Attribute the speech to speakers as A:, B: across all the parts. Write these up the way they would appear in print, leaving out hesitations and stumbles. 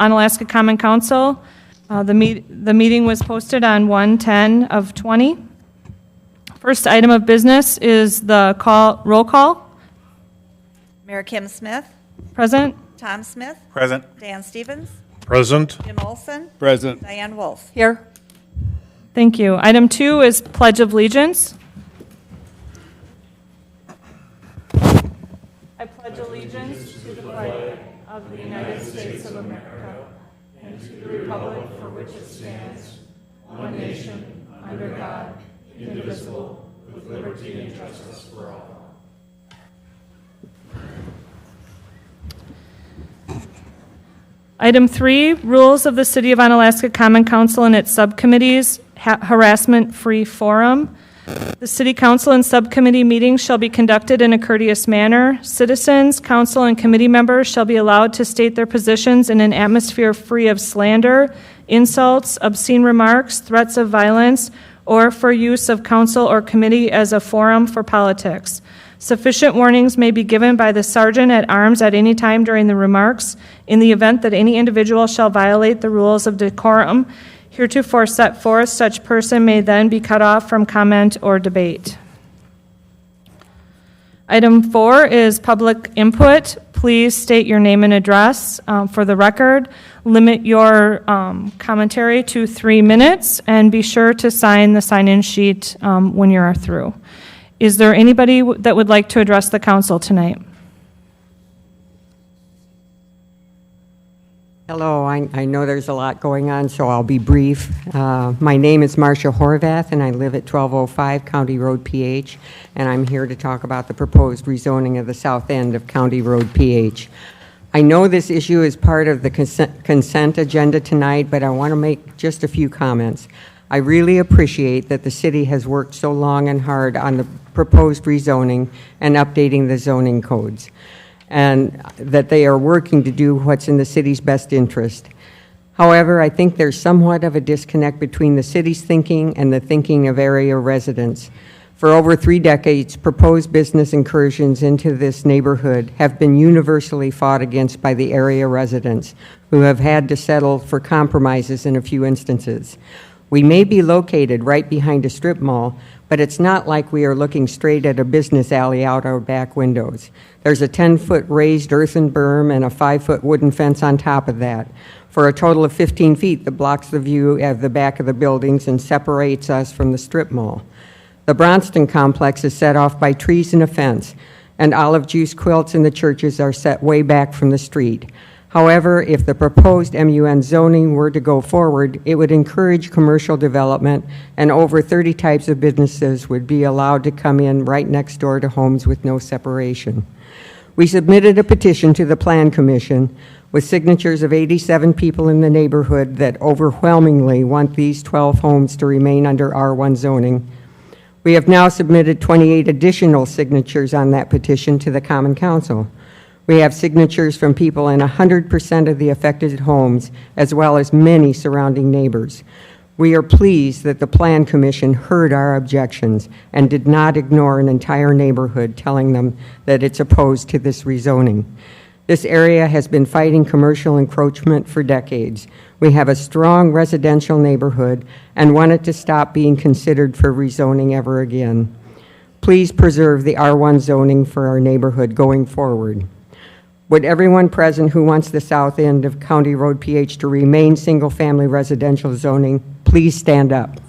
A: Onalaska Common Council. The meeting was posted on 1/10/20. First item of business is the roll call.
B: Mayor Kim Smith,
A: Present.
B: Tom Smith,
C: Present.
B: Dan Stevens,
C: Present.
B: Jim Olson,
C: Present.
B: Diane Wolf.
A: Here. Thank you. Item 2 is Pledge of Allegiance. I pledge allegiance to the flag of the United States of America and to the republic for which it stands, one nation, under God, indivisible, with liberty and justice for all. Item 3, Rules of the City of Onalaska Common Council and its subcommittees, harassment-free forum. The City Council and subcommittee meetings shall be conducted in a courteous manner. Citizens, council, and committee members shall be allowed to state their positions in an atmosphere free of slander, insults, obscene remarks, threats of violence, or for use of council or committee as a forum for politics. Sufficient warnings may be given by the sergeant at arms at any time during the remarks. In the event that any individual shall violate the rules of decorum heretofore set forth, such person may then be cut off from comment or debate. Item 4 is public input. Please state your name and address for the record. Limit your commentary to 3 minutes, and be sure to sign the sign-in sheet when you're through. Is there anybody that would like to address the council tonight?
D: Hello, I know there's a lot going on, so I'll be brief. My name is Marcia Horvath, and I live at 1205 County Road, PH, and I'm here to talk about the proposed rezoning of the south end of County Road, PH. I know this issue is part of the consent agenda tonight, but I want to make just a few comments. I really appreciate that the city has worked so long and hard on the proposed rezoning and updating the zoning codes, and that they are working to do what's in the city's best interest. However, I think there's somewhat of a disconnect between the city's thinking and the thinking of area residents. For over 3 decades, proposed business incursions into this neighborhood have been universally fought against by the area residents, who have had to settle for compromises in a few instances. We may be located right behind a strip mall, but it's not like we are looking straight at a business alley out our back windows. There's a 10-foot raised earthen berm and a 5-foot wooden fence on top of that, for a total of 15 feet that blocks the view of the back of the buildings and separates us from the strip mall. The Bronston complex is set off by trees and a fence, and olive juice quilts in the churches are set way back from the street. However, if the proposed MUN zoning were to go forward, it would encourage commercial development, and over 30 types of businesses would be allowed to come in right next door to homes with no separation. We submitted a petition to the Plan Commission with signatures of 87 people in the neighborhood that overwhelmingly want these 12 homes to remain under R1 zoning. We have now submitted 28 additional signatures on that petition to the Common Council. We have signatures from people in 100% of the affected homes, as well as many surrounding neighbors. We are pleased that the Plan Commission heard our objections and did not ignore an entire neighborhood telling them that it's opposed to this rezoning. This area has been fighting commercial encroachment for decades. We have a strong residential neighborhood and want it to stop being considered for rezoning ever again. Please preserve the R1 zoning for our neighborhood going forward. Would everyone present who wants the south end of County Road, PH to remain single-family residential zoning, please stand up.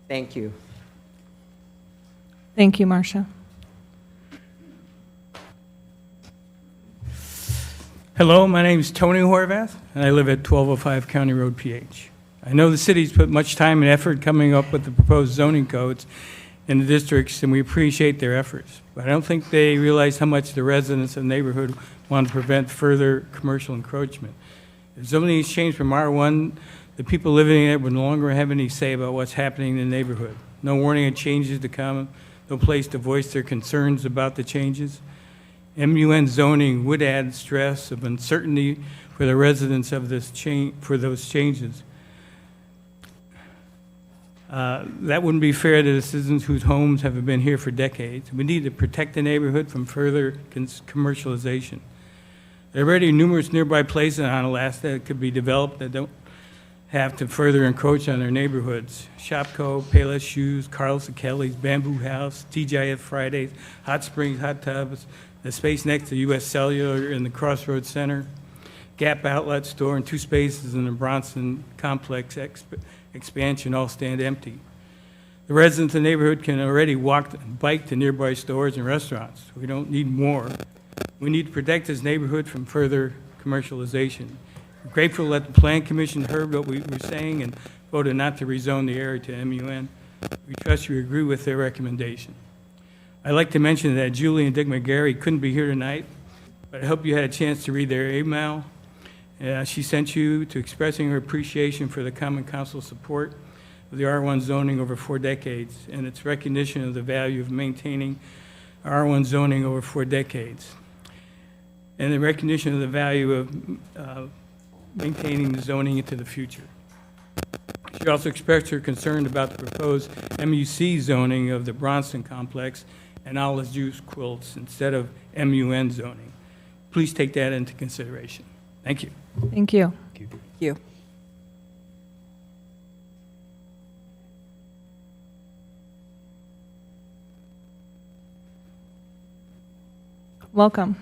D: Thank you.
A: Thank you, Marcia.
E: Hello, my name is Tony Horvath, and I live at 1205 County Road, PH. I know the city's put much time and effort coming up with the proposed zoning codes in the districts, and we appreciate their efforts. But I don't think they realize how much the residents of the neighborhood want to prevent further commercial encroachment. If zoning is changed from R1, the people living in it would no longer have any say about what's happening in the neighborhood. No warning of changes to come, no place to voice their concerns about the changes. MUN zoning would add stress of uncertainty for the residents of this for those changes. That wouldn't be fair to the citizens whose homes have been here for decades. We need to protect the neighborhood from further commercialization. There are already numerous nearby places on Alaska that could be developed that don't have to further encroach on their neighborhoods. Shopco, Payless Shoes, Carlos and Kelly's, Bamboo House, TGIF Fridays, Hot Springs Hot Tubs, the space next to U.S. Cellular in the Crossroads Center, Gap Outlet Store, and 2 spaces in the Bronson Complex expansion all stand empty. The residents of the neighborhood can already walk and bike to nearby stores and restaurants. We don't need more. We need to protect this neighborhood from further commercialization. We're grateful that the Plan Commission heard what we were saying and voted not to rezone the area to MUN. We trust you agree with their recommendation. I'd like to mention that Julie and Dick McGarry couldn't be here tonight, but I hope you had a chance to read their email. She sent you to expressing her appreciation for the Common Council support of the R1 zoning over 4 decades and its recognition of the value of maintaining R1 zoning over 4 decades and the recognition of the value of maintaining the zoning into the future. She also expressed her concern about the proposed MUC zoning of the Bronson complex and olive juice quilts instead of MUN zoning. Please take that into consideration. Thank you.
A: Thank you.
D: Thank you.
A: Welcome.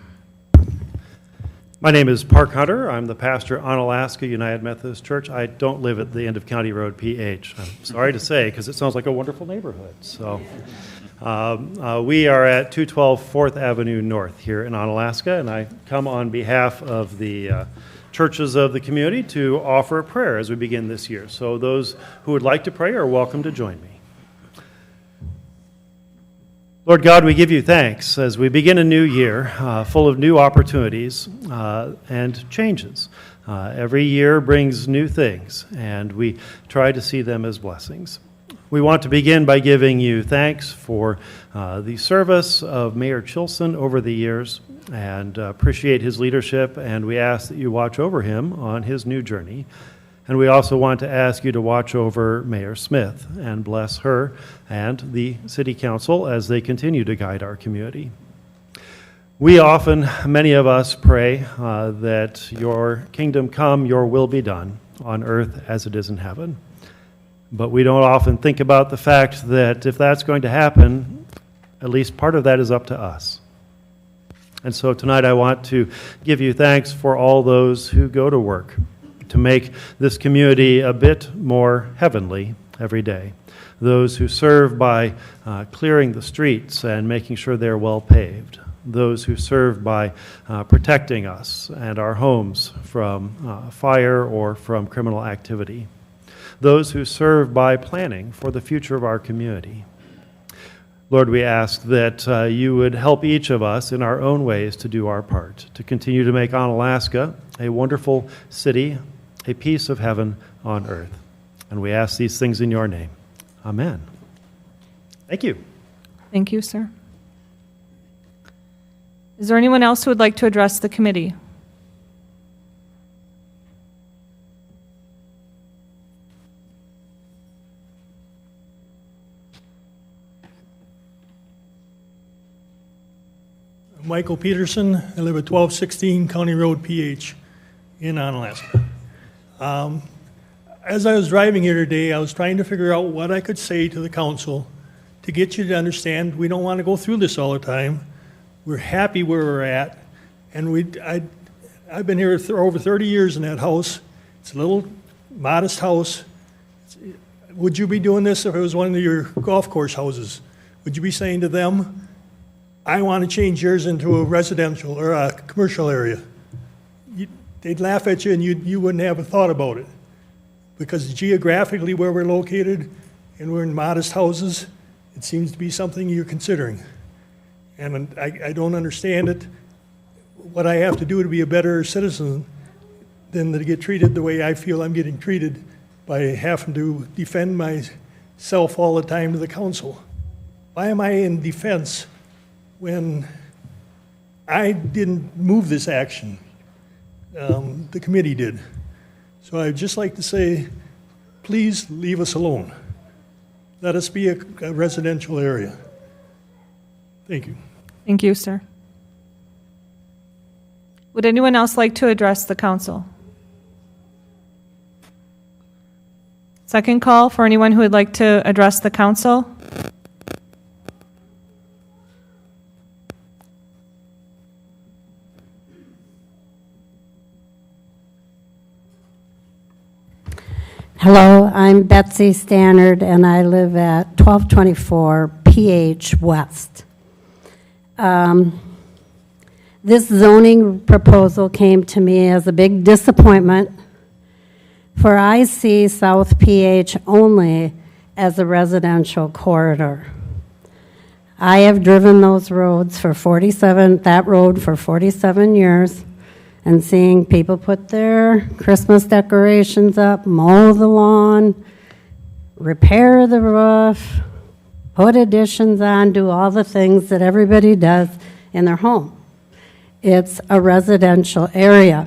C: My name is Park Hunter. I'm the pastor on Alaska United Methodist Church. I don't live at the end of County Road PH. I'm sorry to say, because it sounds like a wonderful neighborhood. So we are at 212 4th Avenue North here in Onalaska, and I come on behalf of the churches of the community to offer a prayer as we begin this year. So those who would like to pray are welcome to join me. Lord God, we give you thanks as we begin a new year full of new opportunities and changes. Every year brings new things, and we try to see them as blessings. We want to begin by giving you thanks for the service of Mayor Chilson over the years and appreciate his leadership, and we ask that you watch over him on his new journey. And we also want to ask you to watch over Mayor Smith and bless her and the City Council as they continue to guide our community. We often, many of us, pray that your kingdom come, your will be done on earth as it is in heaven. But we don't often think about the fact that if that's going to happen, at least part of that is up to us. And so tonight I want to give you thanks for all those who go to work to make this community a bit more heavenly every day. Those who serve by clearing the streets and making sure they're well paved. Those who serve by protecting us and our homes from fire or from criminal activity. Those who serve by planning for the future of our community. Lord, we ask that you would help each of us in our own ways to do our part, to continue to make Onalaska a wonderful city, a piece of heaven on earth. And we ask these things in your name. Amen. Thank you.
A: Thank you, sir. Is there anyone else who would like to address the committee?
F: Michael Peterson. I live at 1216 County Road, PH, in Onalaska. As I was driving here today, I was trying to figure out what I could say to the council to get you to understand we don't want to go through this all the time. We're happy where we're at, and I've been here for over 30 years in that house. It's a little modest house. Would you be doing this if it was one of your golf course houses? Would you be saying to them, I want to change yours into a residential or a commercial area? They'd laugh at you and you wouldn't have a thought about it. Because geographically where we're located and we're in modest houses, it seems to be something you're considering. And I don't understand it, what I have to do to be a better citizen than to get treated the way I feel I'm getting treated by having to defend myself all the time to the council. Why am I in defense when I didn't move this action? The committee did. So I'd just like to say, please leave us alone. Let us be a residential area. Thank you.
A: Thank you, sir. Would anyone else like to address the council? Second call for anyone who would like to address the council.
G: Hello, I'm Betsy Stannard, and I live at 1224 PH West. This zoning proposal came to me as a big disappointment, for I see South PH only as a residential corridor. I have driven those roads for 47 years, and seeing people put their Christmas decorations up, mow the lawn, repair the roof, put additions on, do all the things that everybody does in their home. It's a residential area.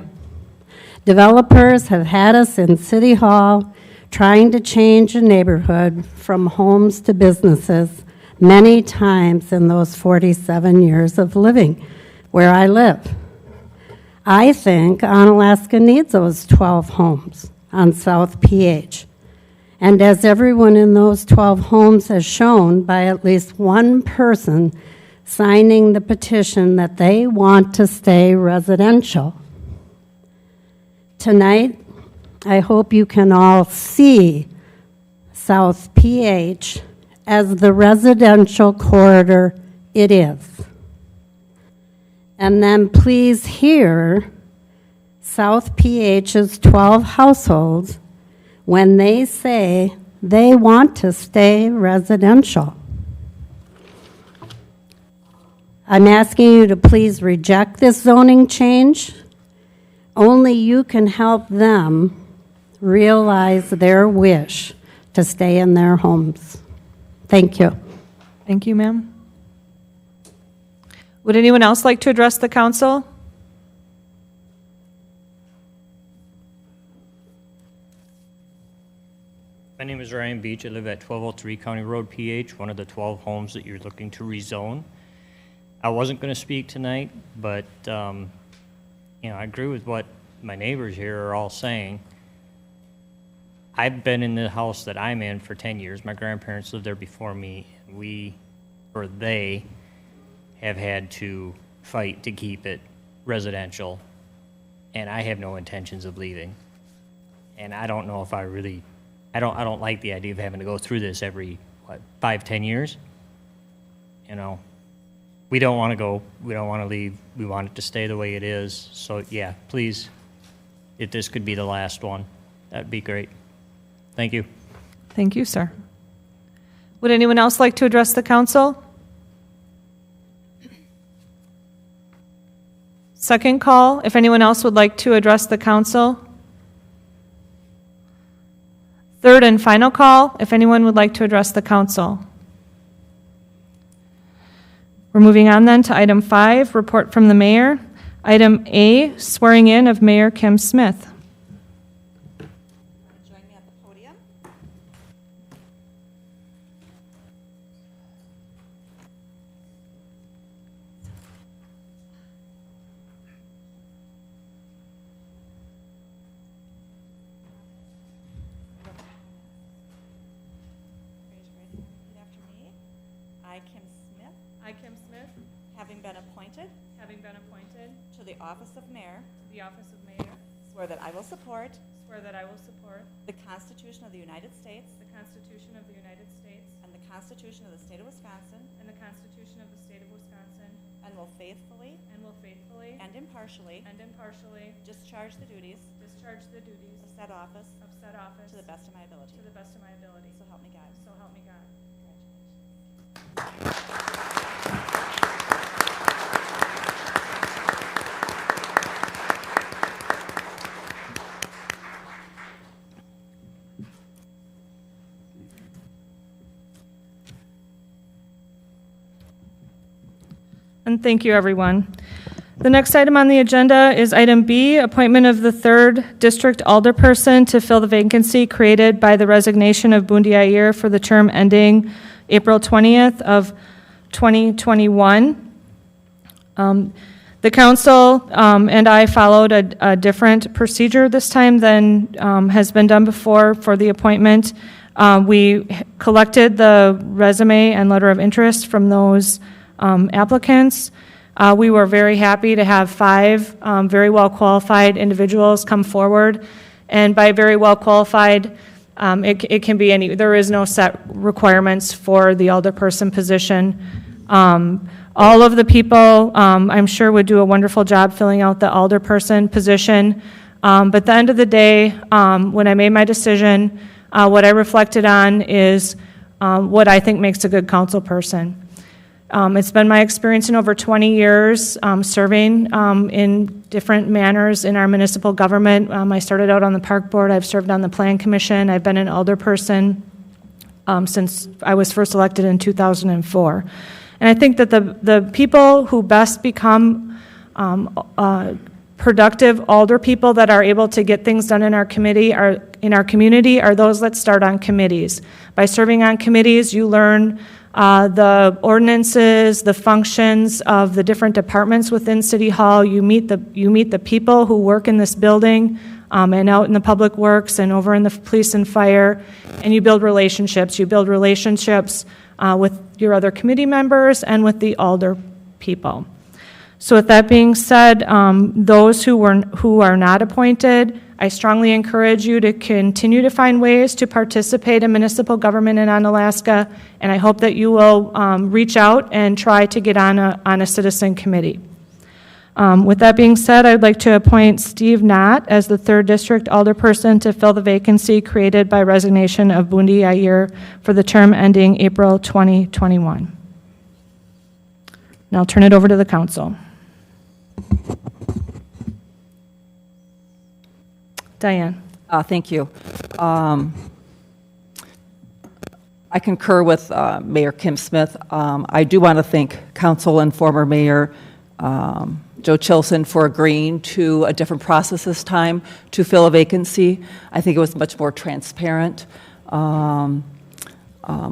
G: Developers have had us in City Hall trying to change a neighborhood from homes to businesses many times in those 47 years of living where I live. I think Onalaska needs those 12 homes on South PH. And as everyone in those 12 homes has shown by at least one person signing the petition that they want to stay residential. Tonight, I hope you can all see South PH as the residential corridor it is. And then please hear South PH's 12 households when they say they want to stay residential. I'm asking you to please reject this zoning change. Only you can help them realize their wish to stay in their homes. Thank you.
A: Thank you, ma'am. Would anyone else like to address the council?
H: My name is Ryan Beach. I live at 1203 County Road, PH, one of the 12 homes that you're looking to rezone. I wasn't going to speak tonight, but I agree with what my neighbors here are all saying. I've been in the house that I'm in for 10 years. My grandparents lived there before me. They have had to fight to keep it residential, and I have no intentions of leaving. And I don't know if I don't like the idea of having to go through this every 5-10 years. We don't want to go. We don't want to leave. We want it to stay the way it is. So yeah, please, if this could be the last one, that'd be great. Thank you.
A: Thank you, sir. Would anyone else like to address the council? Second call, if anyone else would like to address the council. Third and final call, if anyone would like to address the council. We're moving on then to item 5, report from the mayor. Item A, swearing in of Mayor Kim Smith.
B: Join me at the podium. Raise your right hand. Repeat after me. I, Kim Smith,
A: I, Kim Smith,
B: having been appointed
A: having been appointed
B: to the office of mayor,
A: to the office of mayor,
B: swear that I will support
A: swear that I will support
B: the Constitution of the United States
A: the Constitution of the United States
B: and the Constitution of the State of Wisconsin,
A: and the Constitution of the State of Wisconsin,
B: and will faithfully
A: and will faithfully
B: and impartially
A: discharge the duties
B: of said office
A: of said office
B: to the best of my ability.
A: to the best of my ability.
B: So help me God.
A: So help me God. And thank you, everyone. The next item on the agenda is item B, appointment of the 3rd District Alderperson to fill the vacancy created by the resignation of Bundi Ayer for the term ending April 20th of 2021. The council and I followed a different procedure this time than has been done before for the appointment. We collected the resume and letter of interest from those applicants. We were very happy to have 5 very well-qualified individuals come forward. And by very well-qualified, it can be any, there is no set requirements for the alderperson position. All of the people, I'm sure, would do a wonderful job filling out the alderperson position. But at the end of the day, when I made my decision, what I reflected on is what I think makes a good council person. It's been my experience in over 20 years serving in different manners in our municipal government. I started out on the park board. I've served on the plan commission. I've been an alderperson since I was first elected in 2004. And I think that the people who best become productive alder people that are able to get things done in our community are those that start on committees. By serving on committees, you learn the ordinances, the functions of the different departments within City Hall. You meet the people who work in this building and out in the public works and over in the police and fire, and you build relationships. You build relationships with your other committee members and with the alder people. So with that being said, those who are not appointed, I strongly encourage you to continue to find ways to participate in municipal government in Onalaska, and I hope that you will reach out and try to get on a citizen committee. With that being said, I'd like to appoint Steve Knott as the 3rd District Alderperson to fill the vacancy created by resignation of Bundi Ayer for the term ending April 2021. Now I'll turn it over to the council. Diane.
I: Thank you. I concur with Mayor Kim Smith. I do want to thank Council and former Mayor Joe Chilson for agreeing to a different process this time to fill a vacancy. I think it was much more transparent. I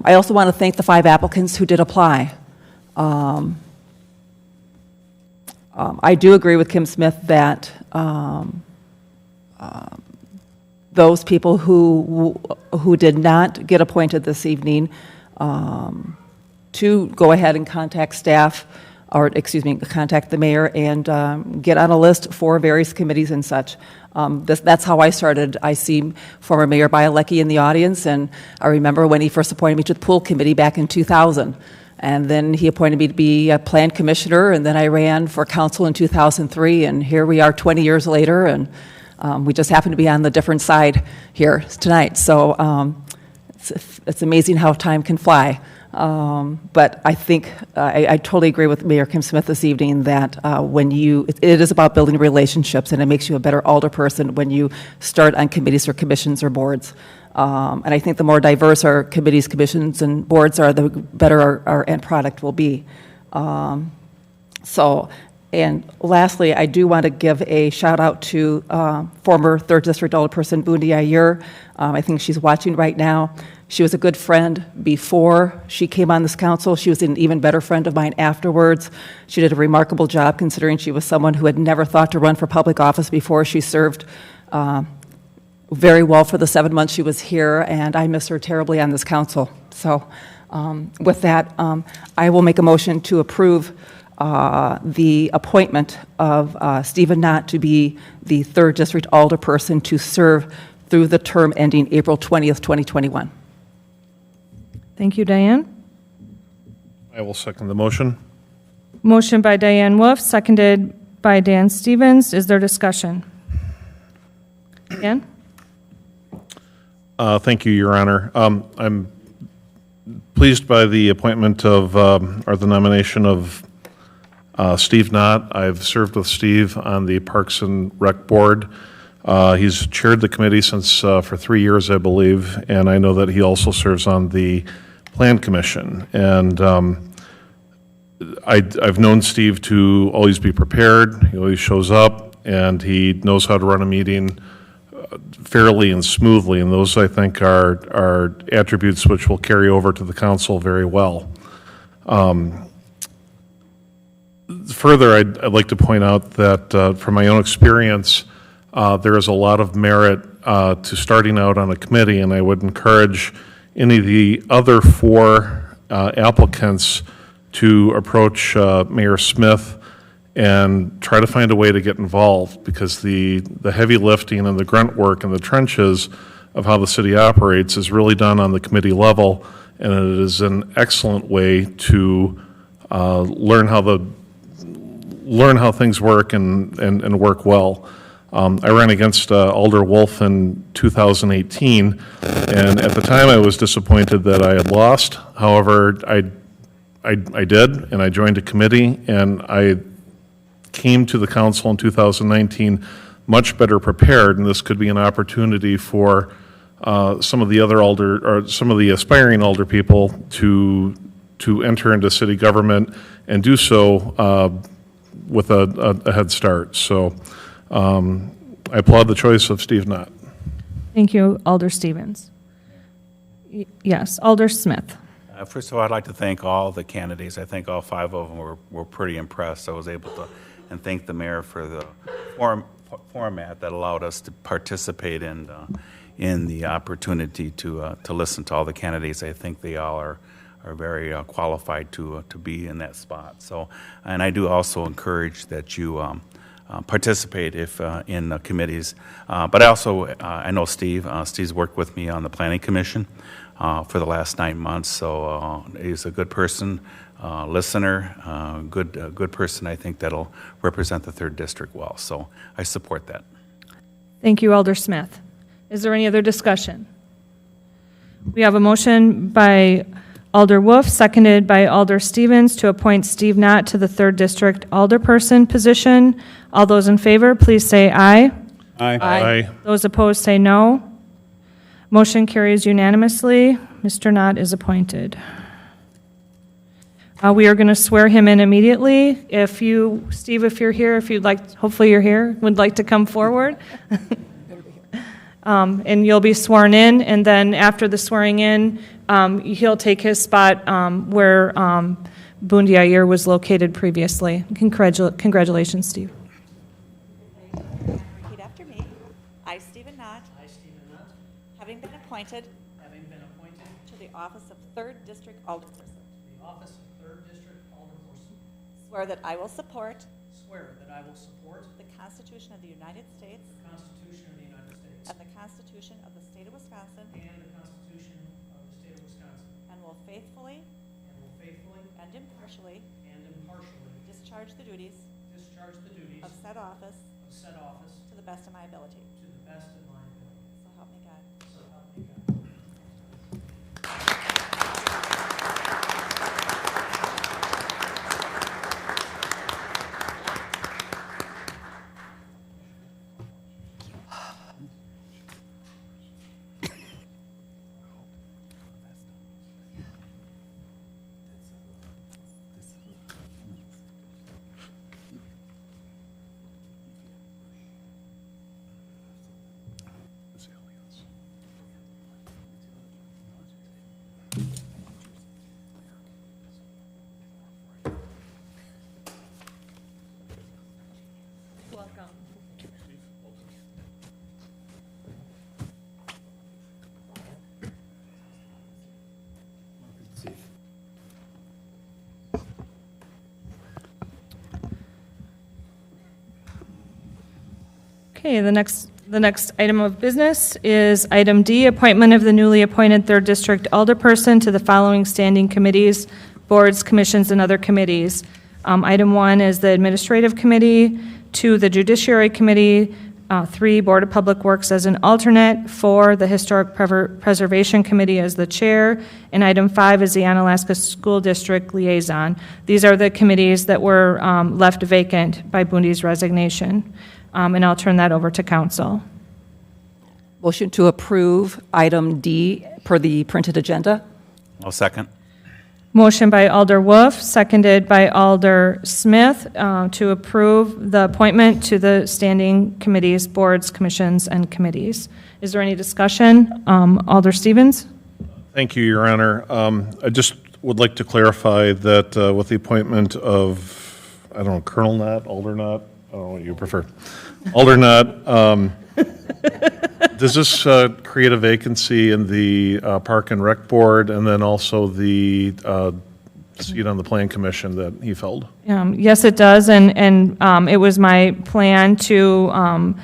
I: also want to thank the 5 applicants who did apply. I do agree with Kim Smith that those people who did not get appointed this evening to go ahead and contact staff, or excuse me, contact the mayor and get on a list for various committees and such. That's how I started. I see former Mayor Bielecki in the audience, and I remember when he first appointed me to the pool committee back in 2000. And then he appointed me to be a plan commissioner, and then I ran for council in 2003, and here we are 20 years later, and we just happen to be on the different side here tonight. So it's amazing how time can fly. But I think I totally agree with Mayor Kim Smith this evening that it is about building relationships, and it makes you a better alderperson when you start on committees or commissions or boards. And I think the more diverse our committees, commissions, and boards are, the better our end product will be. And lastly, I do want to give a shout out to former 3rd District Alderperson Bundi Ayer. I think she's watching right now. She was a good friend before she came on this council. She was an even better friend of mine afterwards. She did a remarkable job considering she was someone who had never thought to run for public office before. She served very well for the 7 months she was here, and I miss her terribly on this council. So with that, I will make a motion to approve the appointment of Stephen Knott to be the 3rd District Alderperson to serve through the term ending April 20th, 2021.
A: Thank you, Diane.
J: I will second the motion.
A: Motion by Diane Wolf, seconded by Dan Stevens. Is there discussion? Dan?
J: Thank you, Your Honor. I'm pleased by the appointment of, or the nomination of Steve Knott. I've served with Steve on the Parks and Rec Board. He's chaired the committee since for 3 years, I believe, and I know that he also serves on the Plan Commission. And I've known Steve to always be prepared. He always shows up, and he knows how to run a meeting fairly and smoothly, and those, I think, are attributes which will carry over to the council very well. Further, I'd like to point out that from my own experience, there is a lot of merit to starting out on a committee, and I would encourage any of the other four applicants to approach Mayor Smith and try to find a way to get involved, because the heavy lifting and the grunt work in the trenches of how the city operates is really done on the committee level, and it is an excellent way to learn how things work and work well. I ran against Alder Wolf in 2018, and at the time I was disappointed that I had lost. However, I did, and I joined a committee, and I came to the council in 2019 much better prepared, and this could be an opportunity for some of the other Alder, or some of the aspiring Alder people to enter into city government and do so with a head start. So I applaud the choice of Steve Knott.
A: Thank you, Alder Stevens. Yes, Alder Smith.
K: First of all, I'd like to thank all the candidates. I think all five of them were pretty impressed. I was able to, and thank the mayor for the format that allowed us to participate in the opportunity to listen to all the candidates. I think they all are very qualified to be in that spot. So, and I do also encourage that you participate if in committees. But I also I know Steve. Steve's worked with me on the Planning Commission for the last 9 months. So he's a good person, listener, good person. I think that'll represent the 3rd District well. So I support that.
A: Thank you, Alder Smith. Is there any other discussion? We have a motion by Alder Wolf, seconded by Alder Stevens, to appoint Steve Knott to the 3rd District Alderperson position. All those in favor, please say aye.
J: Aye.
A: Those opposed say no. Motion carries unanimously. Mr. Knott is appointed. We are going to swear him in immediately. If you, Steve, if you're here, if you'd like, hopefully you're here, would like to come forward. And you'll be sworn in, and then after the swearing in, he'll take his spot where Bundi Ayer was located previously. Congratulations, Steve.
B: Repeat after me. I, Stephen Knott.
L: I, Stephen Knott,
B: Having been appointed to the office of 3rd District Alderperson.
L: the office of 3rd District Alderperson,
B: Swear that I will support
L: swear that I will support
B: the Constitution of the United States
L: the Constitution of the United States
B: and the Constitution of the State of Wisconsin,
L: and the Constitution of the State of Wisconsin,
B: and will faithfully
L: and will faithfully
B: and impartially
L: and impartially
B: discharge the duties
L: discharge the duties
B: of said office
L: of said office
B: to the best of my ability.
L: to the best of my ability.
B: So help me God.
L: So help me God.
A: Welcome. Okay, the next item of business is item D, appointment of the newly appointed 3rd District Alderperson to the following standing committees, boards, commissions, and other committees. Item 1 is the Administrative Committee, 2, the Judiciary Committee, 3, Board of Public Works as an alternate, 4, the Historic Preservation Committee as the chair, and item 5 is the Onalaska School District Liaison. These are the committees that were left vacant by Bundy's resignation. And I'll turn that over to council.
I: Motion to approve item D per the printed agenda.
K: I'll second.
A: Motion by Alder Wolf, seconded by Alder Smith, to approve the appointment to the standing committees, boards, commissions, and committees. Is there any discussion? Alder Stevens?
J: Thank you, Your Honor. I just would like to clarify that with the appointment of I don't know, Colonel Knott, Alder Knott, I don't know what you prefer. Alder Knott, does this create a vacancy in the Park and Rec Board and then also the seat on the Plan Commission that he filled?
A: Yes, it does, and it was my plan to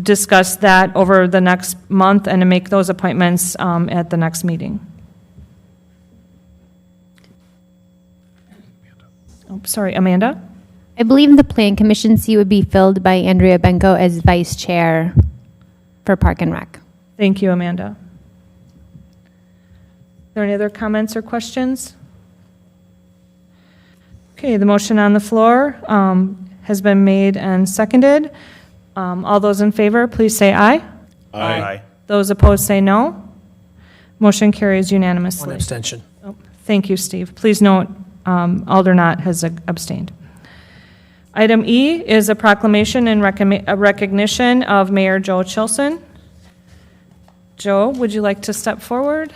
A: discuss that over the next month and to make those appointments at the next meeting. Oh, sorry, Amanda?
M: I believe the Plan Commission seat would be filled by Andrea Benko as Vice Chair for Park and Rec.
A: Thank you, Amanda. Are there any other comments or questions? Okay, the motion on the floor has been made and seconded. All those in favor, please say aye.
K: Aye.
A: Those opposed say no. Motion carries unanimously.
L: One abstention.
A: Oh, thank you, Steve. Please note, Alder Knott has abstained. Item E is a proclamation and a recognition of Mayor Joe Chilson. Joe, would you like to step forward?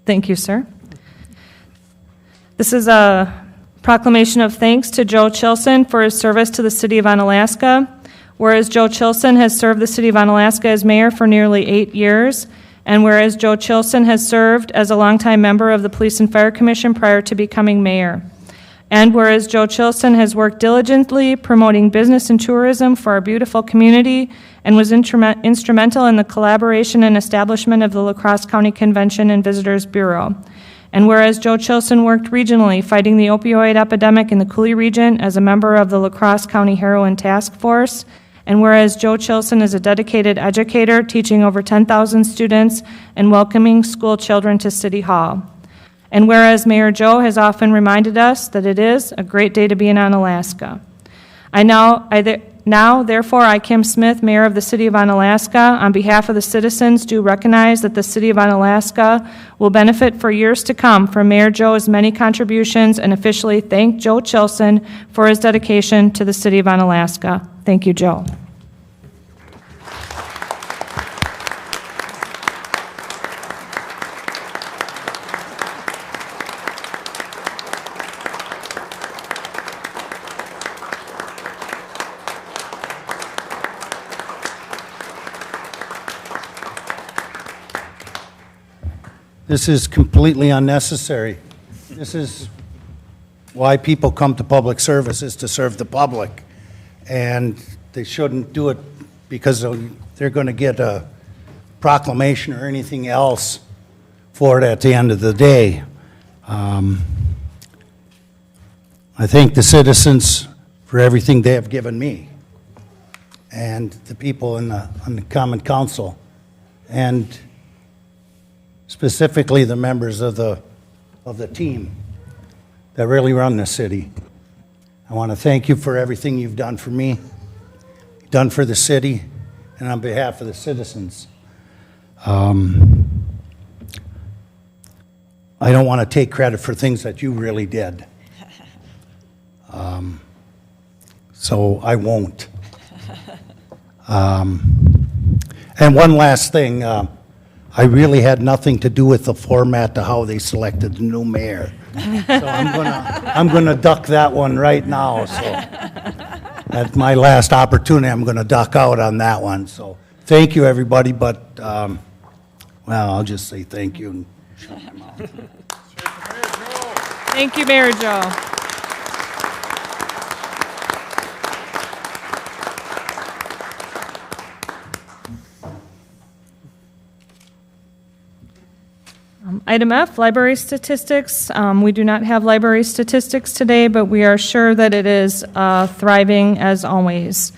A: Thank you, sir. This is a proclamation of thanks to Joe Chilson for his service to the City of Onalaska. Whereas Joe Chilson has served the City of Onalaska as mayor for nearly 8 years, and whereas Joe Chilson has served as a longtime member of the Police and Fire Commission prior to becoming mayor. And whereas Joe Chilson has worked diligently promoting business and tourism for our beautiful community and was instrumental in the collaboration and establishment of the La Crosse County Convention and Visitors Bureau. And whereas Joe Chilson worked regionally fighting the opioid epidemic in the Coulee region as a member of the La Crosse County Heroin Task Force, and whereas Joe Chilson is a dedicated educator teaching over 10,000 students and welcoming school children to City Hall. And whereas Mayor Joe has often reminded us that it is a great day to be in Onalaska. Now, therefore, I, Kim Smith, Mayor of the City of Onalaska, on behalf of the citizens, do recognize that the City of Onalaska will benefit for years to come from Mayor Joe's many contributions and officially thank Joe Chilson for his dedication to the City of Onalaska. Thank you, Joe.
N: This is completely unnecessary. This is why people come to public service, is to serve the public. And they shouldn't do it because they're going to get a proclamation or anything else for it at the end of the day. I thank the citizens for everything they have given me and the people on the Common Council, and specifically the members of the team that really run the city. I want to thank you for everything you've done for me, done for the city, and on behalf of the citizens. I don't want to take credit for things that you really did. So I won't. And one last thing. I really had nothing to do with the format to how they selected the new mayor. So I'm gonna duck that one right now. So at my last opportunity, I'm gonna duck out on that one. So thank you, everybody. But well, I'll just say thank you and shut my mouth.
A: Thank you, Mayor Joe. Item F, library statistics. We do not have library statistics today, but we are sure that it is thriving as always.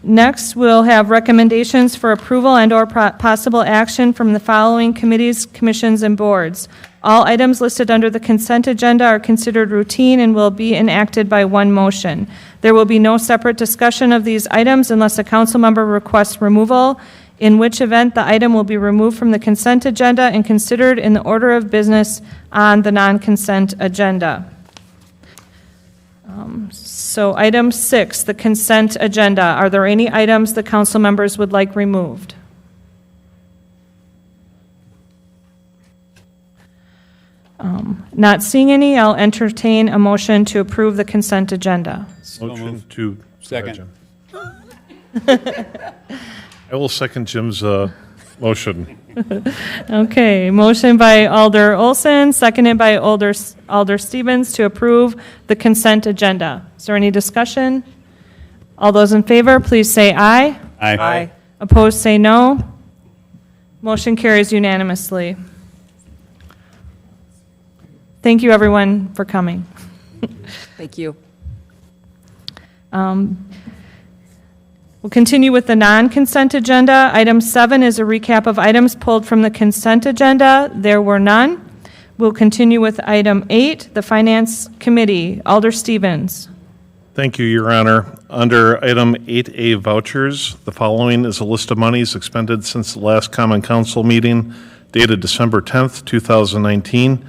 A: Next, we'll have recommendations for approval and/or possible action from the following committees, commissions, and boards. All items listed under the consent agenda are considered routine and will be enacted by one motion. There will be no separate discussion of these items unless a council member requests removal, in which event the item will be removed from the consent agenda and considered in the order of business on the non-consent agenda. So item 6, the consent agenda. Are there any items the council members would like removed? Not seeing any, I'll entertain a motion to approve the consent agenda.
J: Motion to.
O: Second.
J: I will second Jim's motion.
A: Okay, motion by Alder Olson, seconded by Alder Stevens to approve the consent agenda. Is there any discussion? All those in favor, please say aye.
O: Aye.
A: Opposed, say no. Motion carries unanimously. Thank you, everyone, for coming.
I: Thank you.
A: We'll continue with the non-consent agenda. Item 7 is a recap of items pulled from the consent agenda. There were none. We'll continue with item 8, the Finance Committee. Alder Stevens.
J: Thank you, Your Honor. Under item 8A vouchers, the following is a list of monies expended since the last Common Council meeting dated December 10th, 2019.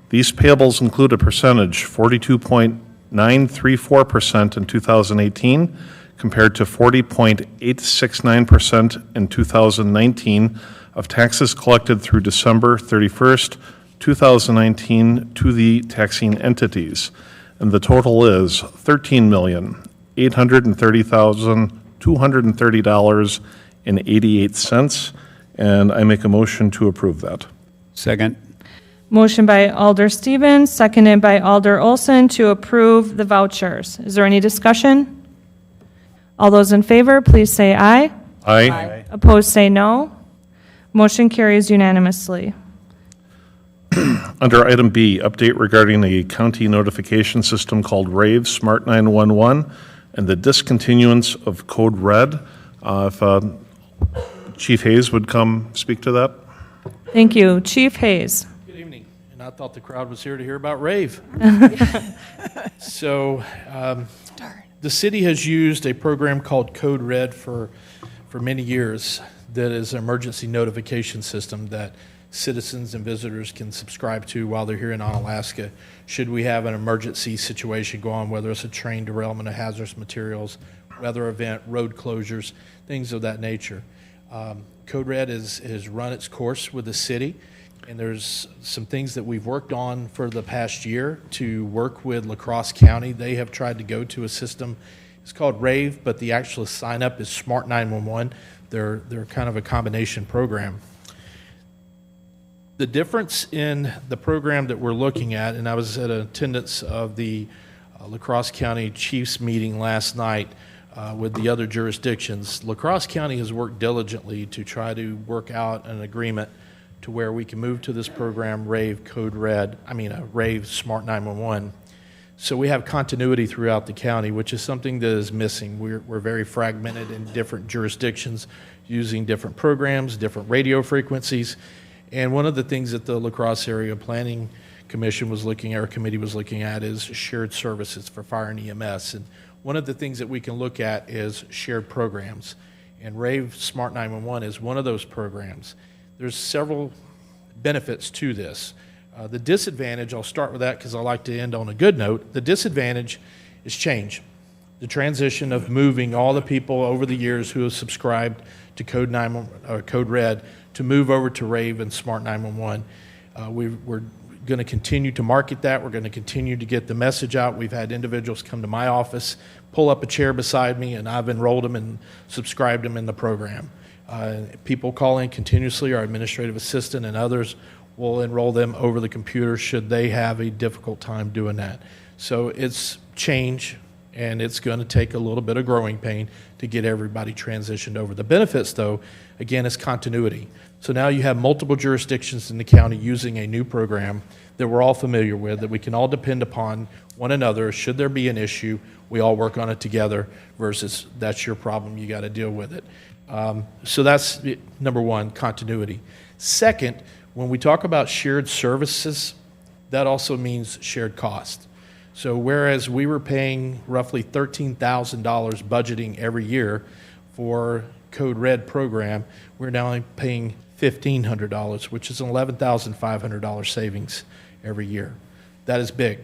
J: These payables include a percentage, 42.934% in 2018, compared to 40.869% in 2019 of taxes collected through December 31st, 2019 to the taxing entities. And the total is $13,830,230.88. And I make a motion to approve that.
O: Second.
A: Motion by Alder Stevens, seconded by Alder Olson to approve the vouchers. Is there any discussion? All those in favor, please say aye.
J: Aye.
A: Opposed, say no. Motion carries unanimously.
J: Under item B, update regarding a county notification system called RAVE Smart 911 and the discontinuance of Code Red. If Chief Hayes would come speak to that.
A: Thank you. Chief Hayes.
L: Good evening. And I thought the crowd was here to hear about rave. So, the city has used a program called Code Red for many years that is an emergency notification system that citizens and visitors can subscribe to while they're here in Onalaska. Should we have an emergency situation go on, whether it's a train derailment of hazardous materials, weather event, road closures, things of that nature. Code Red has run its course with the city, and there's some things that we've worked on for the past year to work with La Crosse County. They have tried to go to a system, it's called RAVE, but the actual sign up is Smart 911. They're kind of a combination program. The difference in the program that we're looking at, and I was at attendance of the La Crosse County Chiefs meeting last night with the other jurisdictions. La Crosse County has worked diligently to try to work out an agreement to where we can move to this program, RAVE Smart 911. So we have continuity throughout the county, which is something that is missing. We're very fragmented in different jurisdictions using different programs, different radio frequencies. And one of the things that the La Crosse Area Planning Commission was looking at, or committee was looking at, is shared services for fire and EMS. And one of the things that we can look at is shared programs. And RAVE Smart 911 is one of those programs. There's several benefits to this. The disadvantage, I'll start with that because I like to end on a good note. The disadvantage is change. The transition of moving all the people over the years who have subscribed to Code Red to move over to RAVE and Smart 911. We're going to continue to market that. We're going to continue to get the message out. We've had individuals come to my office, pull up a chair beside me, and I've enrolled them and subscribed them in the program. People call in continuously. Our administrative assistant and others will enroll them over the computer should they have a difficult time doing that. So it's change, and it's going to take a little bit of growing pain to get everybody transitioned over. The benefits, though, again, is continuity. So now you have multiple jurisdictions in the county using a new program that we're all familiar with, that we can all depend upon one another. Should there be an issue, we all work on it together versus that's your problem, you got to deal with it. So that's number one, continuity. Second, when we talk about shared services, that also means shared cost. So whereas we were paying roughly $13,000 budgeting every year for Code Red program, we're now paying $1,500, which is an $11,500 savings every year. that is big.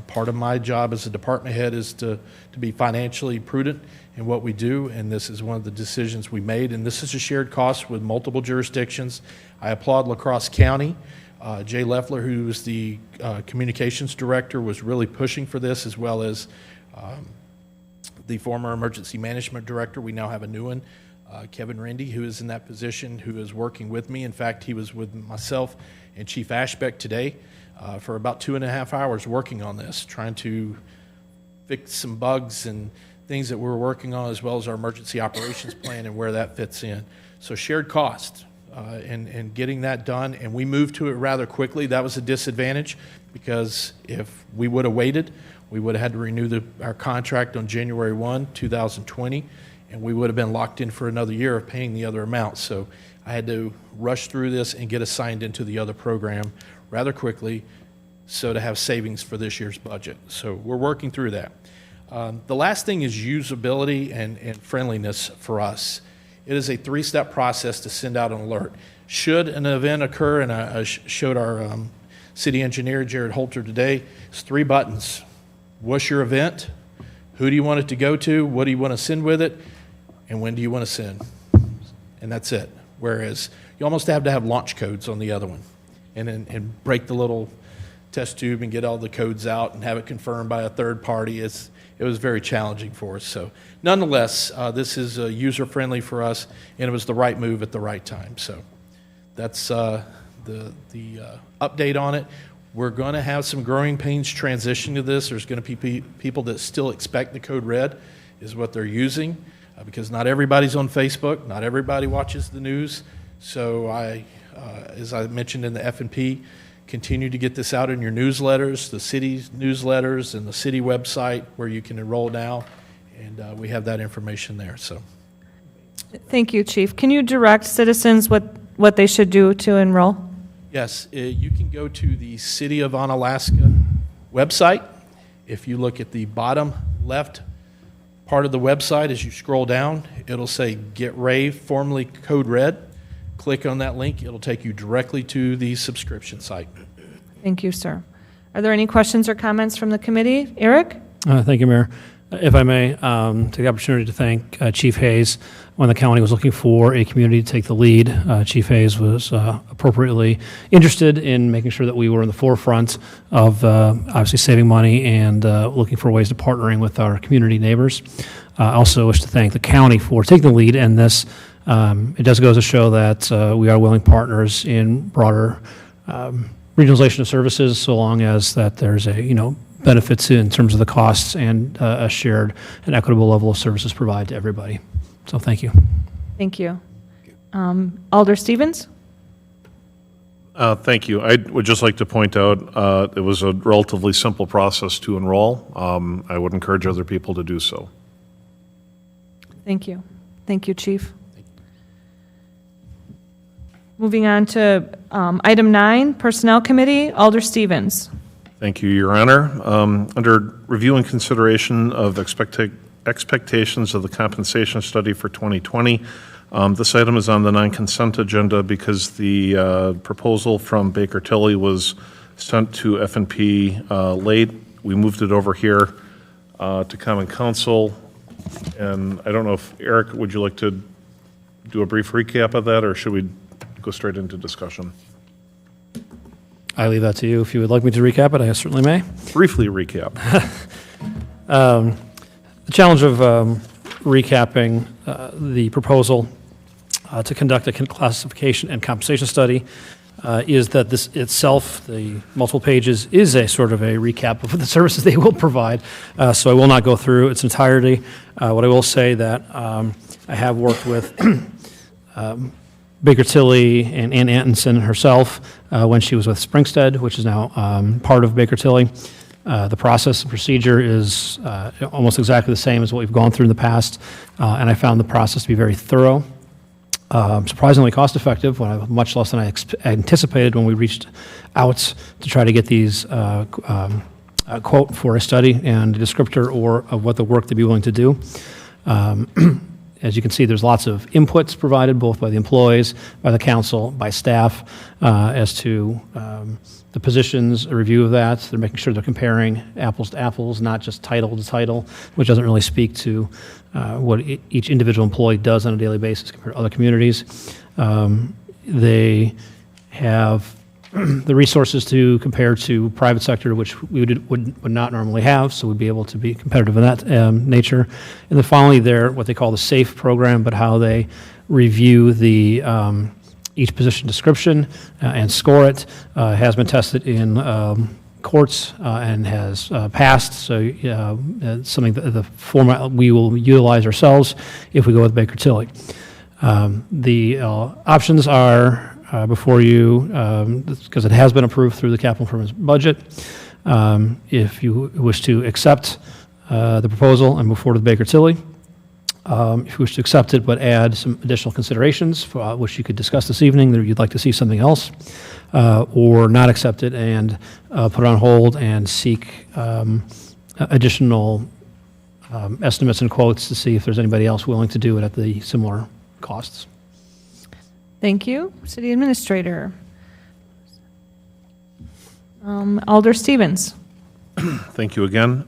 L: Part of my job as a department head is to be financially prudent in what we do, and this is one of the decisions we made, and this is a shared cost with multiple jurisdictions. I applaud La Crosse County. Jay Leffler, who is the communications director, was really pushing for this, as well as the former emergency management director. We now have a new one, Kevin Rendy, who is in that position, who is working with me. In fact, he was with myself and Chief Ashbeck today for about 2.5 hours working on this, trying to fix some bugs and things that we're working on, as well as our emergency operations plan and where that fits in. So shared cost and getting that done, and we moved to it rather quickly. That was a disadvantage, because if we would have waited, we would have had to renew our contract on January 1, 2020, and we would have been locked in for another year of paying the other amount. So I had to rush through this and get assigned into the other program rather quickly, so to have savings for this year's budget. So we're working through that. The last thing is usability and friendliness for us. It is a 3-step process to send out an alert. Should an event occur, and I showed our city engineer, Jared Holter, today, it's 3 buttons. What's your event? Who do you want it to go to? What do you want to send with it? And when do you want to send? And that's it. Whereas you almost have to have launch codes on the other one, and break the little test tube and get all the codes out and have it confirmed by a third party. It was very challenging for us. So nonetheless, this is user-friendly for us, and it was the right move at the right time. So that's the update on it. We're going to have some growing pains transitioning to this. There's going to be people that still expect the code red is what they're using, because not everybody's on Facebook, not everybody watches the news. So as I mentioned in the F&P, continue to get this out in your newsletters, the city's newsletters, and the city website where you can enroll now, and we have that information there. So,
A: Thank you, Chief. Can you direct citizens what they should do to enroll?
L: yes, you can go to the City of Onalaska website. If you look at the bottom left part of the website, as you scroll down, it'll say Get Rave, formerly Code Red. Click on that link. It'll take you directly to the subscription site.
A: Thank you, sir. Are there any questions or comments from the committee? Eric?
O: Thank you, Mayor. If I may, take the opportunity to thank Chief Hayes. When the county was looking for a community to take the lead, Chief Hayes was appropriately interested in making sure that we were in the forefront of obviously saving money and looking for ways to partnering with our community neighbors. I also wish to thank the county for taking the lead in this. It does go to show that we are willing partners in broader regionalization of services, so long as that there's a benefits in terms of the costs and a shared and equitable level of services provided to everybody. So thank you.
A: Thank you. Alder Stevens?
J: Thank you. I would just like to point out it was a relatively simple process to enroll. I would encourage other people to do so.
A: Thank you. Thank you, Chief. Moving on to item 9, Personnel Committee, Alder Stevens.
J: Thank you, Your Honor. Under review and consideration of expectations of the compensation study for 2020, this item is on the non-consent agenda because the proposal from Baker Tilly was sent to F&P late. We moved it over here to Common Council, and I don't know if, Eric, would you like to do a brief recap of that, or should we go straight into discussion?
O: I leave that to you. If you would like me to recap it, I certainly may.
J: Briefly recap.
O: The challenge of recapping the proposal to conduct a classification and compensation study is that this itself, the multiple pages, is a sort of a recap of the services they will provide. So I will not go through its entirety. What I will say that I have worked with Baker Tilly and Ann Antonsen herself when she was with Springstead, which is now part of Baker Tilly. The process and procedure is almost exactly the same as what we've gone through in the past, and I found the process to be very thorough, surprisingly cost-effective, much less than I anticipated when we reached out to try to get these quote for a study and a descriptor or of what the work they'd be willing to do. as you can see, there's lots of inputs provided both by the employees, by the council, by staff as to the positions, a review of that. They're making sure they're comparing apples to apples, not just title to title, which doesn't really speak to what each individual employee does on a daily basis compared to other communities. They have the resources to compare to private sector, which we would not normally have, so we'd be able to be competitive in that nature. And then finally, what they call the SAFE program, but how they review the each position description and score it, has been tested in courts and has passed. So it's something that the format we will utilize ourselves if we go with Baker Tilly. The options are before you, because it has been approved through the capital improvements budget. If you wish to accept the proposal and move forward with Baker Tilly, if you wish to accept it but add some additional considerations, for, which you could discuss this evening, that you'd like to see something else, or not accept it and put it on hold and seek additional estimates and quotes to see if there's anybody else willing to do it at the similar costs.
A: Thank you. City Administrator. Alder Stevens.
J: Thank you again.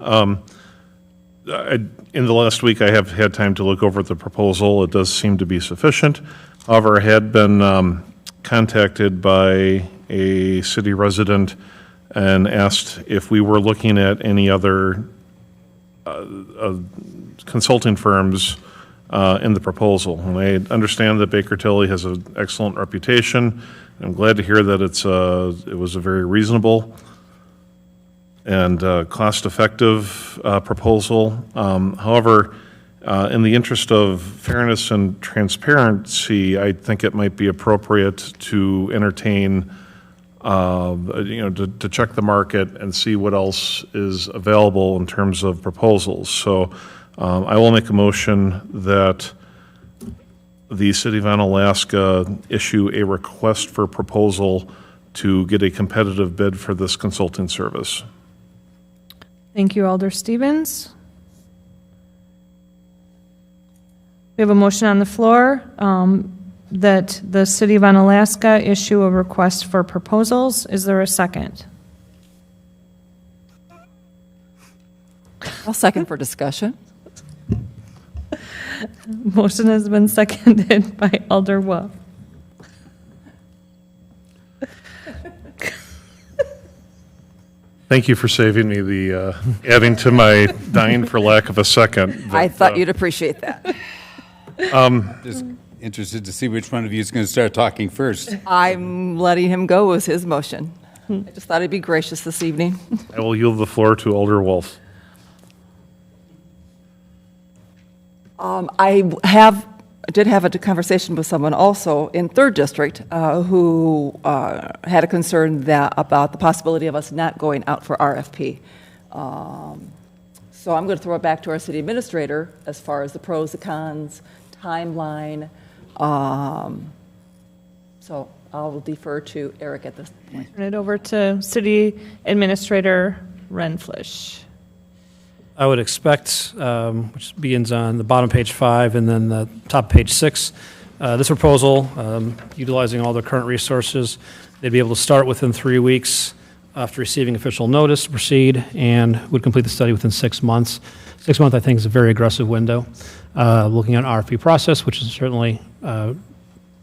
J: In the last week, I have had time to look over the proposal. It does seem to be sufficient. However, I had been contacted by a city resident and asked if we were looking at any other consulting firms in the proposal. And I understand that Baker Tilly has an excellent reputation. I'm glad to hear that it was a very reasonable and cost-effective proposal. However, in the interest of fairness and transparency, I think it might be appropriate to entertain, to check the market and see what else is available in terms of proposals. So I will make a motion that the City of Onalaska issue a request for proposal to get a competitive bid for this consulting service.
A: Thank you, Alder Stevens. We have a motion on the floor that the City of Onalaska issue a request for proposals. Is there a second?
I: I'll second for discussion.
A: Motion has been seconded by Alder Wolf.
J: Thank you for saving me the adding to my dying for lack of a second.
I: I thought you'd appreciate that.
P: Just interested to see which one of you is going to start talking first.
I: I'm letting him go with his motion. I just thought I'd be gracious this evening.
J: I will yield the floor to Alder Wolf.
I: I did have a conversation with someone also in 3rd District who had a concern about the possibility of us not going out for RFP. So I'm going to throw it back to our city administrator as far as the pros, the cons, timeline. So I'll defer to Eric at this point.
A: Turn it over to City Administrator Renflish.
O: I would expect, which begins on the bottom page 5 and then the top page 6, this proposal, utilizing all their current resources, they'd be able to start within 3 weeks after receiving official notice to proceed and would complete the study within 6 months. 6 months, I think, is a very aggressive window. Looking at an RFP process, which is certainly,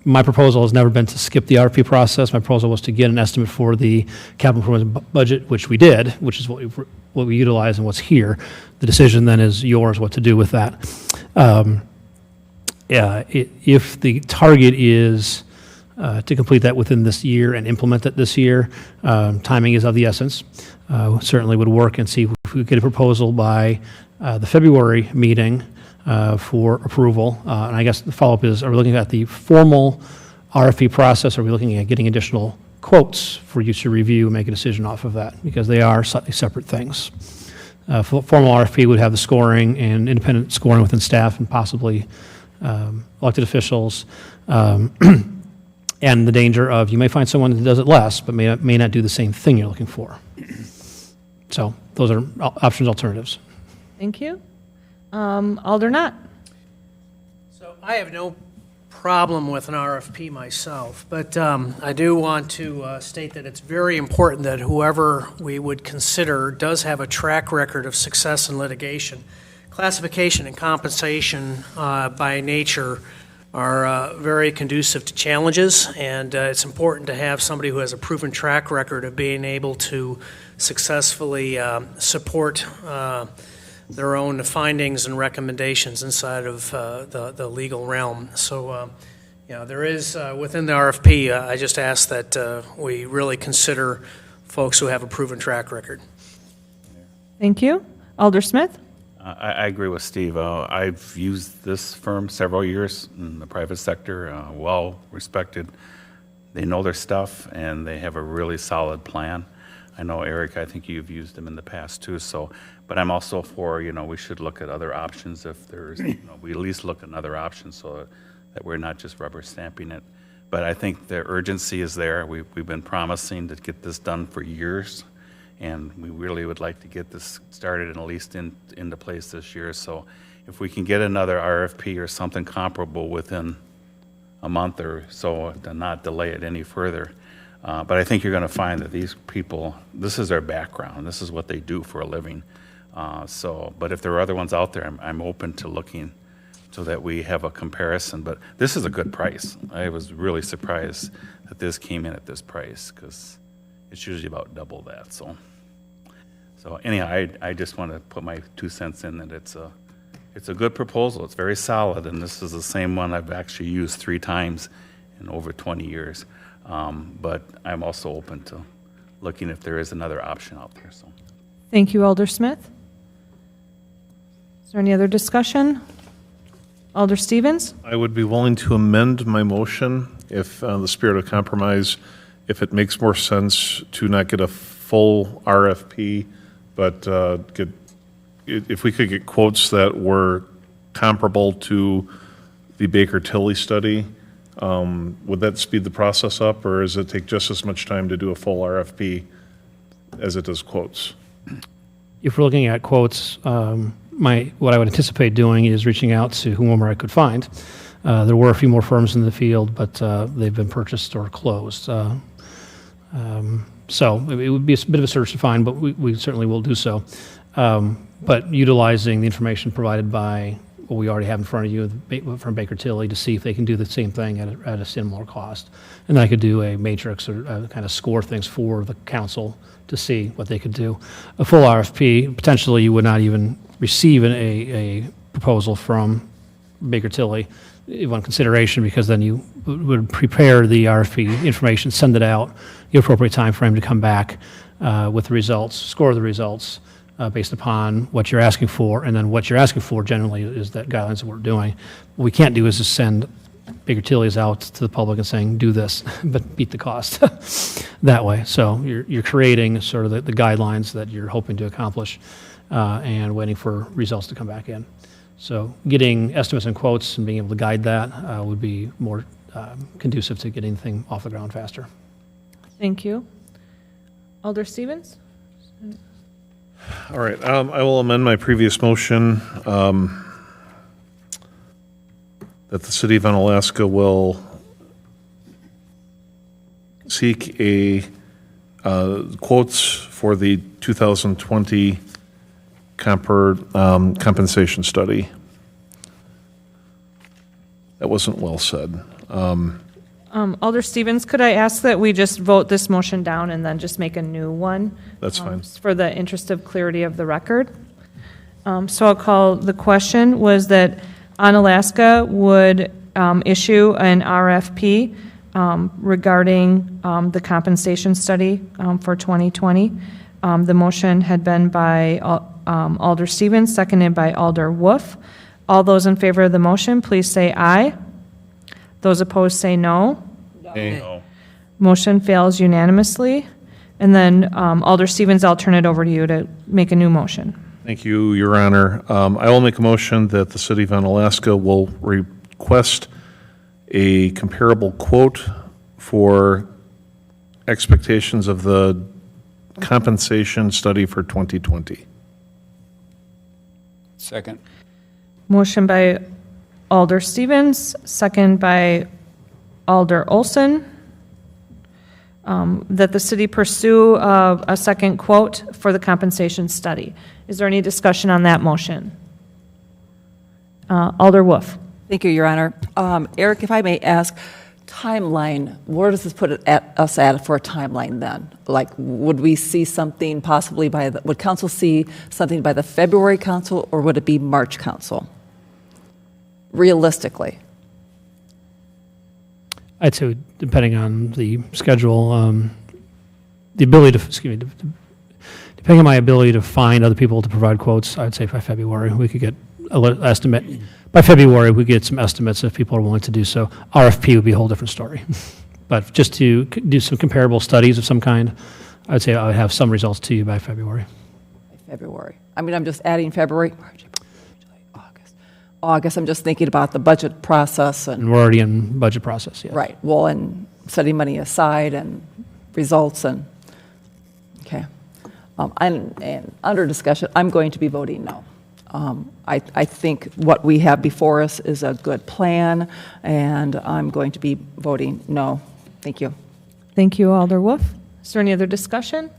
O: my proposal has never been to skip the RFP process. My proposal was to get an estimate for the capital improvement budget, which we did, which is what we utilize and what's here. The decision then is yours what to do with that. If the target is to complete that within this year and implement it this year, timing is of the essence. Certainly would work and see if we get a proposal by the February meeting for approval. And I guess the follow-up is, are we looking at the formal RFP process? Or are we looking at getting additional quotes for you to review and make a decision off of that? Because they are slightly separate things. Formal RFP would have the scoring and independent scoring within staff and possibly elected officials. And the danger of you may find someone that does it less, but may not do the same thing you're looking for. So those are options, alternatives.
A: Thank you. Alder Knott.
O: So
Q: I have no problem with an RFP myself, but I do want to state that it's very important that whoever we would consider does have a track record of success in litigation. Classification and compensation by nature are very conducive to challenges, and it's important to have somebody who has a proven track record of being able to successfully support their own findings and recommendations inside of the legal realm. So, there is, within the RFP, I just ask that we really consider folks who have a proven track record.
A: Thank you. Alder Smith?
K: I agree with Steve. I've used this firm several years in the private sector, well respected. They know their stuff, and they have a really solid plan. I know, Eric, I think you've used them in the past too, so, but I'm also for, we should look at other options if there's, we at least look at other options so that we're not just rubber stamping it. But I think the urgency is there. We've been promising to get this done for years, and we really would like to get this started and at least into place this year. So if we can get another RFP or something comparable within a month or so to not delay it any further. But I think you're going to find that these people, this is their background. This is what they do for a living. But if there are other ones out there, I'm open to looking so that we have a comparison. But this is a good price. I was really surprised that this came in at this price because it's usually about double that. So anyhow, I just want to put my 2 cents in that it's a good proposal. It's very solid, and this is the same one I've actually used 3 times in over 20 years. But I'm also open to looking if there is another option out there. So,
A: thank you, Alder Smith. Is there any other discussion? Alder Stevens?
J: I would be willing to amend my motion if, the spirit of compromise, if it makes more sense to not get a full RFP, but if we could get quotes that were comparable to the Baker Tilly study. Would that speed the process up, or does it take just as much time to do a full RFP as it does quotes?
O: If we're looking at quotes, what I would anticipate doing is reaching out to whomever I could find. There were a few more firms in the field, but they've been purchased or closed. So it would be a bit of a search to find, but we certainly will do so. But utilizing the information provided by what we already have in front of you from Baker Tilly to see if they can do the same thing at a similar cost. And then I could do a matrix or kind of score things for the council to see what they could do. A full RFP, potentially you would not even receive a proposal from Baker Tilly on consideration, because then you would prepare the RFP information, send it out, the appropriate time frame to come back with the results, score the results, based upon what you're asking for, and then what you're asking for generally is that guidelines that we're doing. What we can't do is just send Baker Tilly's out to the public and saying, do this, but beat the cost that way. So you're creating sort of the guidelines that you're hoping to accomplish and waiting for results to come back in. So getting estimates and quotes and being able to guide that would be more conducive to getting the thing off the ground faster.
A: Thank you. Alder Stevens?
J: All right, I will amend my previous motion that the City of Onalaska will seek quotes for the 2020 compensation study. That wasn't well said.
A: Alder Stevens, could I ask that we just vote this motion down and then just make a new one?
J: That's fine.
A: For the interest of clarity of the record. So I'll call the question was that Onalaska would issue an RFP regarding the compensation study for 2020. The motion had been by Alder Stevens, seconded by Alder Wolf. All those in favor of the motion, please say aye. Those opposed say no.
J: No.
A: Motion fails unanimously. And then Alder Stevens, I'll turn it over to you to make a new motion.
J: Thank you, Your Honor. I will make a motion that the City of Onalaska will request a comparable quote for expectations of the compensation study for 2020.
P: Second.
A: Motion by Alder Stevens, second by Alder Olson, that the city pursue a second quote for the compensation study. Is there any discussion on that motion? Alder Wolf.
I: Thank you, Your Honor. Eric, if I may ask, timeline, where does this put us at for a timeline then? Like, would we see something possibly would council see something by the February council, or would it be March council? Realistically.
O: I'd say, depending on the schedule, the ability to, depending on my ability to find other people to provide quotes, I'd say by February, we could get an estimate. By February, we get some estimates if people are willing to do so. RFP would be a whole different story. But just to do some comparable studies of some kind, I'd say I would have some results to you by February.
I: By February. I mean, I'm just adding February, March, April, July, August. I'm just thinking about the budget process. And
O: we're already in budget process, yes.
I: Right. Well, and setting money aside and results and, okay. And under discussion, I'm going to be voting no. I think what we have before us is a good plan, and I'm going to be voting no. Thank you.
A: Thank you, Alder Wolf. Is there any other discussion?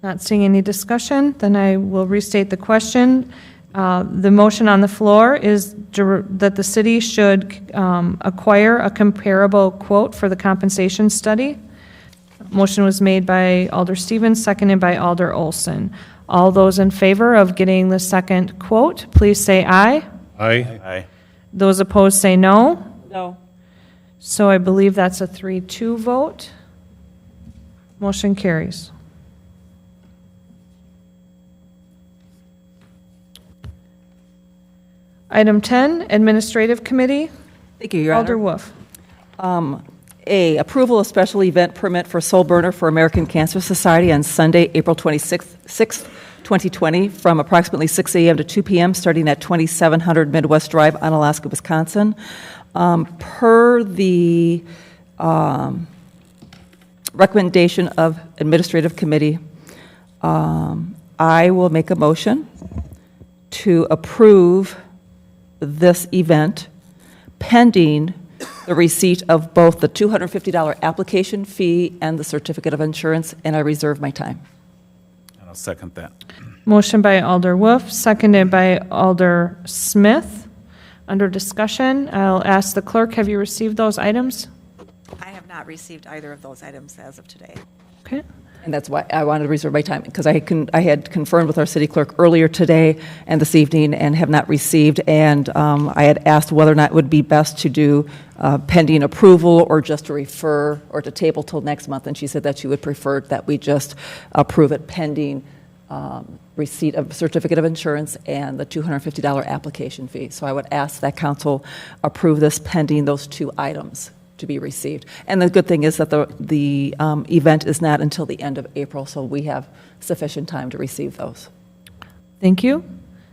A: Not seeing any discussion, then I will restate the question. The motion on the floor is that the city should acquire a comparable quote for the compensation study. Motion was made by Alder Stevens, seconded by Alder Olson. All those in favor of getting the second quote, please say aye.
J: Aye.
K: Aye.
A: Those opposed say no.
I: No.
A: So I believe that's a 3-2 vote. Motion carries. Item 10, Administrative Committee.
I: Thank you, Your Honor.
A: Alder Wolf.
I: A, approval of special event permit for Soul Burner for American Cancer Society on Sunday, April 26th, 2020, from approximately 6 a.m. to 2 p.m., starting at 2700 Midwest Drive, Onalaska, Wisconsin. Per the recommendation of Administrative Committee, I will make a motion to approve this event pending the receipt of both the $250 application fee and the certificate of insurance, and I reserve my time.
K: And I'll second that.
A: Motion by Alder Wolf, seconded by Alder Smith. Under discussion, I'll ask the clerk, have you received those items?
B: I have not received either of those items as of today.
A: Okay.
I: And that's why I wanted to reserve my time, because I had confirmed with our city clerk earlier today and this evening and have not received, and I had asked whether or not it would be best to do pending approval or just to refer or to table till next month, and she said that she would prefer that we just approve it pending receipt of certificate of insurance and the $250 application fee. So I would ask that council approve this pending those two items to be received. And the good thing is that the event is not until the end of April, so we have sufficient time to receive those.
A: Thank you.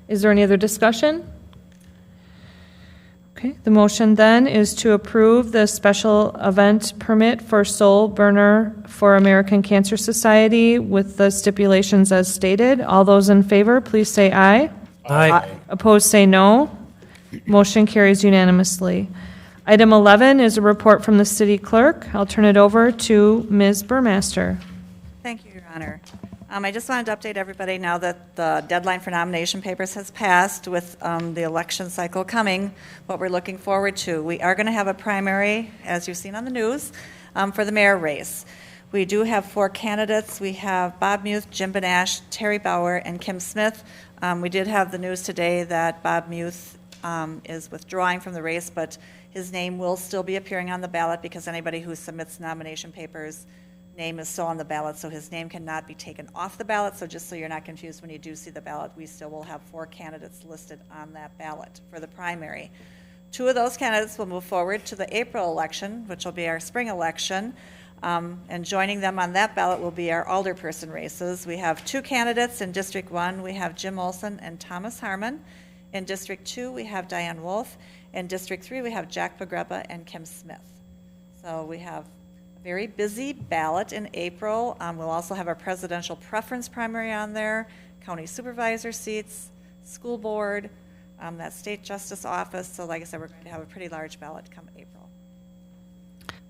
A: Is there any other discussion? Okay, the motion then is to approve the special event permit for Soul Burner for American Cancer Society with the stipulations as stated. All those in favor, please say aye.
I: Aye.
A: Opposed, say no. Motion carries unanimously. Item 11 is a report from the city clerk. I'll turn it over to Ms. Burmaster.
B: Thank you, Your Honor. I just wanted to update everybody now that the deadline for nomination papers has passed with the election cycle coming, what we're looking forward to. We are going to have a primary, as you've seen on the news, for the mayor race. We do have 4 candidates. We have Bob Muth, Jim Benash, Terry Bauer, and Kim Smith. We did have the news today that Bob Muth is withdrawing from the race, but his name will still be appearing on the ballot because anybody who submits nomination papers' name is still on the ballot, so his name cannot be taken off the ballot. So just so you're not confused when you do see the ballot, we still will have 4 candidates listed on that ballot for the primary. 2 of those candidates will move forward to the April election, which will be our spring election. And joining them on that ballot will be our alderperson races. We have 2 candidates in District 1. We have Jim Olson and Thomas Harmon. In District 2, we have Diane Wolf. In District 3, we have Jack Pogreba and Kim Smith. So we have a very busy ballot in April. We'll also have our presidential preference primary on there, county supervisor seats, school board, that state justice office. So like I said, we're going to have a pretty large ballot come April.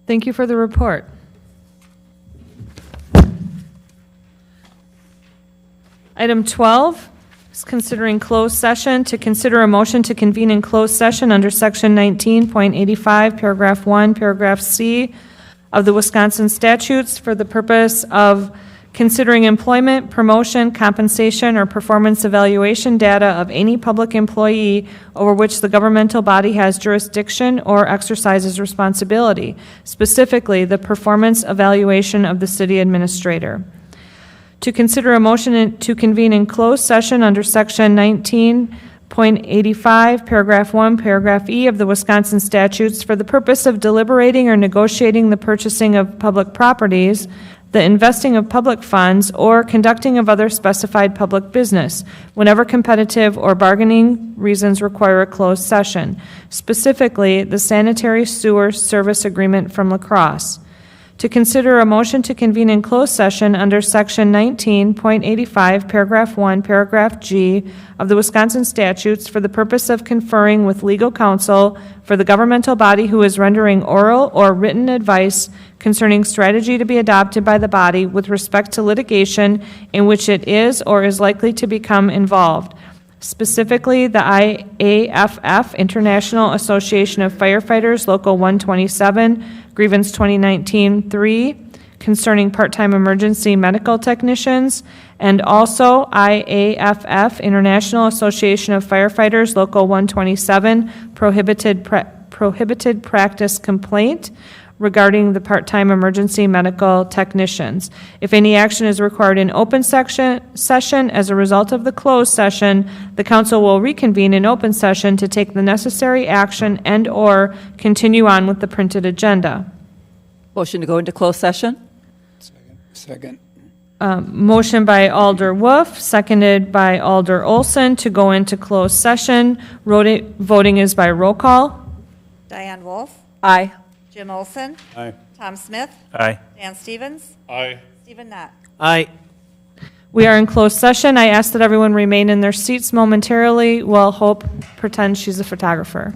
A: Thank you for the report. Item 12 is considering closed session. To consider a motion to convene in closed session under Section 19.85, Paragraph 1, Paragraph C of the Wisconsin statutes for the purpose of considering employment, promotion, compensation, or performance evaluation data of any public employee over which the governmental body has jurisdiction or exercises responsibility, specifically the performance evaluation of the city administrator. To consider a motion to convene in closed session under Section 19.85, Paragraph 1, Paragraph E of the Wisconsin statutes for the purpose of deliberating or negotiating the purchasing of public properties, the investing of public funds, or conducting of other specified public business, whenever competitive or bargaining reasons require a closed session, specifically the sanitary sewer service agreement from La Crosse. To consider a motion to convene in closed session under Section 19.85, Paragraph 1, Paragraph G of the Wisconsin statutes for the purpose of conferring with legal counsel for the governmental body who is rendering oral or written advice concerning strategy to be adopted by the body with respect to litigation in which it is or is likely to become involved, specifically the IAFF, International Association of Firefighters, Local 127, Grievance 2019-3, concerning part-time emergency medical technicians, and also IAFF, International Association of Firefighters, Local 127, prohibited practice complaint regarding the part-time emergency medical technicians. If any action is required in open session as a result of the closed session, the council will reconvene in open session to take the necessary action and/or continue on with the printed agenda.
I: Motion to go into closed session?
P: Second.
A: Motion by Alder Wolf, seconded by Alder Olson to go into closed session. Voting is by roll call.
B: Diane Wolf.
I: Aye.
B: Jim Olson.
P: Aye.
B: Tom Smith.
K: Aye.
B: Dan Stevens.
L: Aye.
B: Stephen Knott.
L: Aye.
A: We are in closed session. I ask that everyone remain in their seats momentarily while Hope pretends she's a photographer.